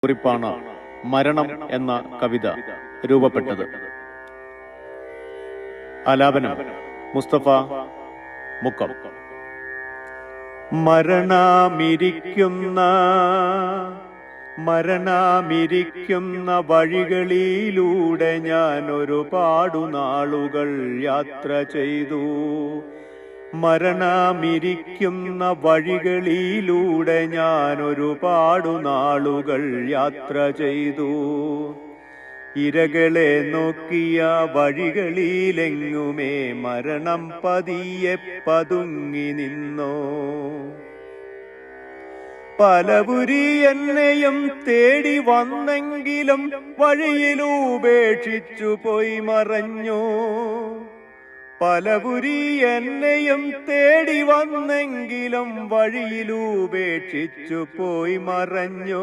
കുറിപ്പാണ് മരണം എന്ന കവിത രൂപപ്പെട്ടത്. ആലാപനം മുസ്തഫ മുക്കം. മരണമിരിക്കുന്ന വഴികളിലൂടെ ഞാൻ ഒരുപാടു നാളുകൾ യാത്ര ചെയ്തു. മരണമിരിക്കുന്ന വഴികളിലൂടെ ഞാൻ ഒരുപാടു നാളുകൾ യാത്ര ചെയ്തു. ഇരകളെ നോക്കിയ വഴികളിലെങ്ങുമേ മരണം പതിയെ പതുങ്ങി നിന്നോ. പലപുരി എന്നെയും തേടി വന്നെങ്കിലും വഴിയിലുപേക്ഷിച്ചു പോയി മറഞ്ഞു. പലപുരി എന്നെയും തേടി വന്നെങ്കിലും വഴിയിലുപേക്ഷിച്ചു പോയി മറഞ്ഞു.